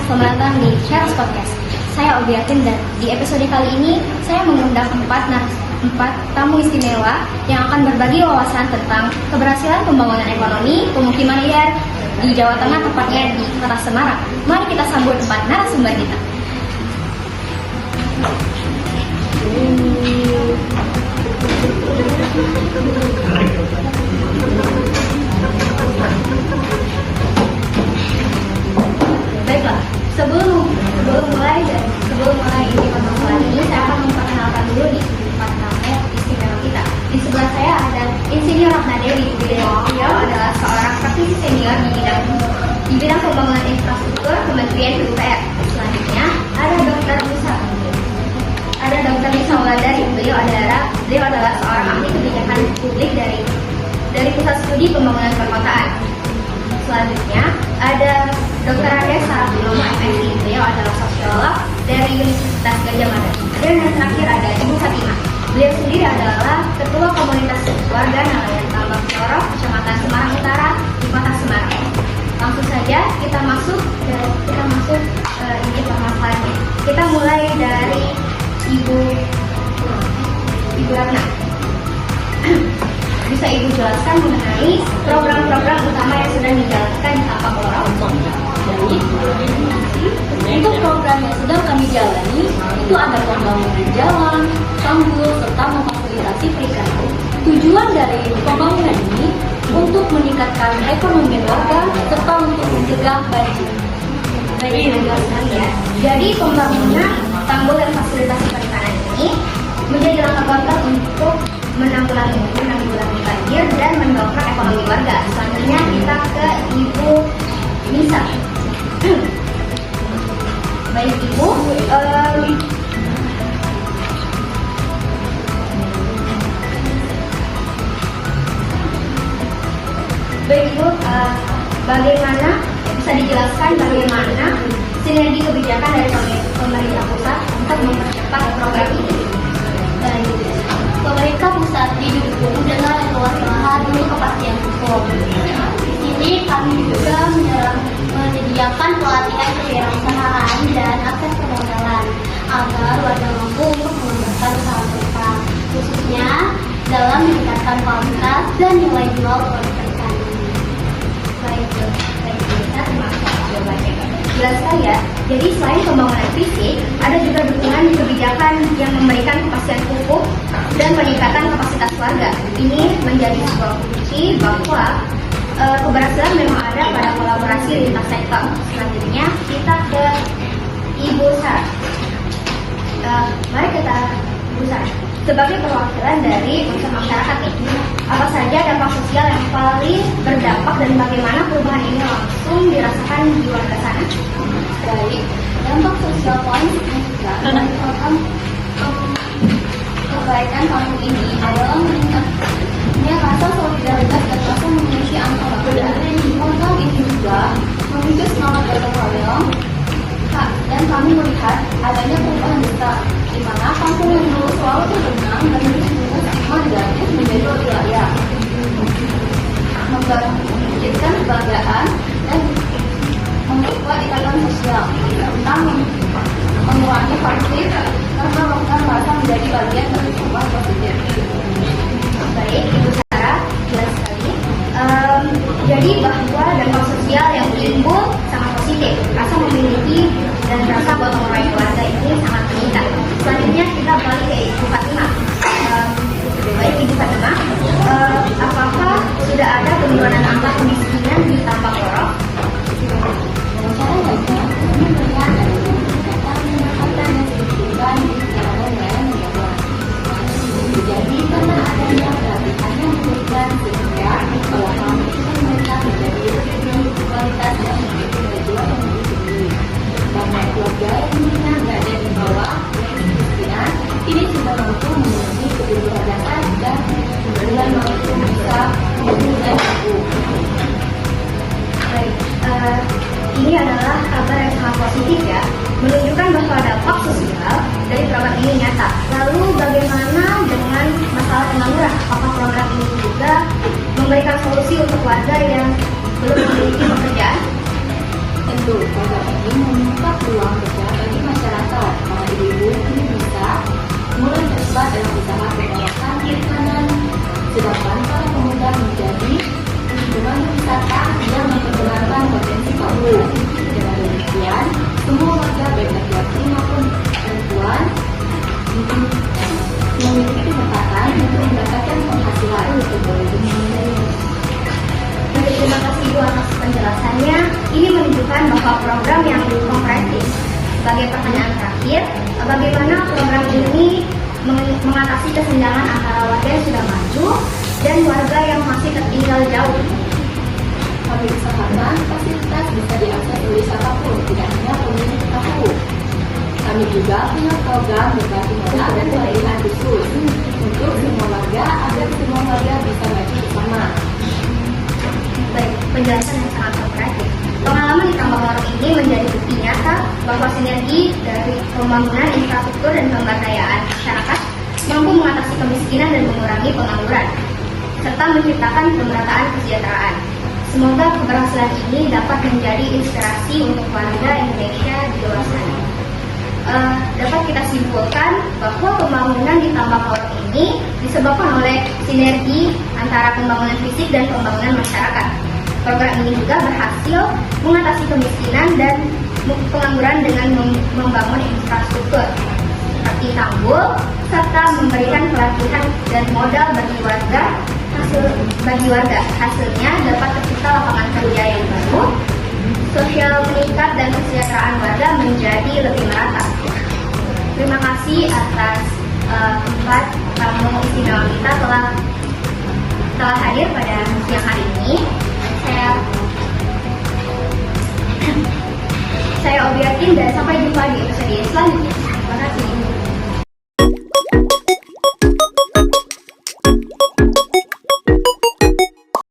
selamat datang di Cheers Podcast. Saya Obiatin dan di episode kali ini saya mengundang empat tamu istimewa yang akan berbagi wawasan tentang keberhasilan pembangunan ekonomi pemukiman liar di Jawa Tengah, tepatnya di Kota Semarang. Mari kita sambut empat narasumber kita. Baiklah, sebelum mulai ini permasalahan ini, saya akan memperkenalkan dulu nih empat tamu istimewa kita. Di sebelah saya ada Insinyur Ratna Dewi. Beliau adalah seorang praktisi senior di bidang pembangunan infrastruktur Kementerian PUPR. Selanjutnya ada Dr. Lisa Wulandari. Beliau adalah seorang ahli kebijakan publik dari Pusat Studi Pembangunan Perkotaan. Selanjutnya ada Dr. Adesa Bilomo MSc. Beliau adalah sosiolog dari Universitas Gadjah Mada. Dan yang terakhir ada Ibu Fatimah. Beliau sendiri adalah Ketua Komunitas Warga Nelayan Tambak Coro, Kecamatan Semarang Utara, di Kota Semarang. Langsung saja kita masuk ini permasalahannya. Kita mulai dari Ibu Ratna. Bisa Ibu jelaskan mengenai program-program utama yang sedang dijalankan di Tampak Loro? Jadi, untuk program yang sedang kami jalani itu ada pembangunan jalan, tanggul, serta memfasilitasi perikanan. Tujuan dari pembangunan ini untuk meningkatkan ekonomi warga serta untuk mencegah banjir. Baik, sekali ya. Jadi pembangunan tanggul dan fasilitas perikanan ini menjadi langkah konkret untuk menanggulangi banjir dan mendongkrak ekonomi warga. Selanjutnya kita ke Ibu Nisa. Baik Ibu, bagaimana bisa dijelaskan bagaimana sinergi kebijakan dari pemerintah pusat untuk mempercepat program ini? Baik, pemerintah pusat didukung dengan luas lahan untuk kepastian hukum. Di sini kami juga menyediakan pelatihan kewirausahaan dan akses permodalan agar warga mampu untuk mengembangkan usaha mereka, khususnya dalam meningkatkan kualitas dan nilai jual produk perikanan ini. Baik, terima kasih jawabannya. Jelas sekali ya. Jadi selain pembangunan fisik, ada juga dukungan kebijakan yang memberikan kepastian hukum dan peningkatan kapasitas warga. Ini menjadi sebuah kunci bahwa keberhasilan memang ada pada kolaborasi lintas sektor. Selanjutnya kita ke Ibu Sarah. Mari kita Ibu Sarah. Sebagai perwakilan dari unsur masyarakat ini, apa saja dampak sosial yang paling berdampak dan bagaimana perubahan ini langsung dirasakan di warga sana? Baik, dampak sosial paling signifikan dari program kebaikan tahun ini adalah meningkatnya rasa solidaritas dan rasa mengisi antar warga. Program ini juga memicu semangat gotong royong dan kami melihat adanya perubahan besar di mana kampung yang dulu selalu tergenang dan disebut stigma negatif menjadi lebih layak, menciptakan kebanggaan dan membuat ikatan sosial tentang mengurangi konflik karena melakukan rasa menjadi bagian dari sebuah positif. Baik, Ibu Sarah, jelas sekali. Jadi bahwa dampak sosial yang timbul sangat positif, rasa memiliki dan rasa gotong royong warga ini sangat meningkat. Selanjutnya kita balik ke Ibu Fatimah. Baik Ibu Fatimah, apakah sudah ada penurunan angka kemiskinan di Tampak Loro? Secara wajar, kami melihat ada peningkatan pendapatan yang signifikan di kalangan nelayan muda. Jadi karena adanya pelatihan yang memberikan sehingga kalau kami bisa mereka menjadi lebih kualitas dan lebih jual yang lebih tinggi. Banyak keluarga yang menengah berada di bawah kemiskinan ini sudah mampu memenuhi kebutuhan dasar dan kemudian mampu bisa hidup dan mampu. Baik, ini adalah kabar yang sangat positif ya, menunjukkan bahwa dampak sosial dari program ini nyata. Lalu bagaimana dengan masalah pengangguran? Apakah program ini juga memberikan solusi untuk warga yang belum memiliki pekerjaan? Tentu, program ini membuka penjelasannya, ini menunjukkan bahwa program yang komprehensif. Sebagai pertanyaan terakhir, bagaimana program ini mengatasi kesenjangan antara warga yang sudah maju dan warga yang masih tertinggal jauh? Bagi kesempatan, fasilitas bisa diakses oleh siapapun, tidak hanya pemilik tahu. Kami juga punya program berbagi modal dan pelatihan khusus untuk semua warga agar semua warga bisa maju bersama. Baik, penjelasan yang sangat komprehensif. Pengalaman di tambang orang ini menjadi bukti nyata bahwa sinergi dari pembangunan infrastruktur dan pemberdayaan masyarakat mampu mengatasi kemiskinan dan mengurangi pengangguran, serta menciptakan pemerataan kesejahteraan. Semoga keberhasilan ini dapat menjadi inspirasi untuk warga Indonesia di luar sana. Dapat kita simpulkan bahwa pembangunan di tambang orang ini disebabkan oleh sinergi antara pembangunan fisik dan pembangunan masyarakat. Program ini juga berhasil mengatasi kemiskinan dan pengangguran dengan membangun infrastruktur seperti tanggul, serta memberikan pelatihan dan modal bagi warga. Hasilnya dapat tercipta lapangan kerja yang baru, sosial meningkat, dan kesejahteraan warga menjadi lebih merata. Terima kasih atas tempat tamu istimewa kita telah hadir pada siang hari ini. Saya Obiatin dan sampai jumpa di episode selanjutnya.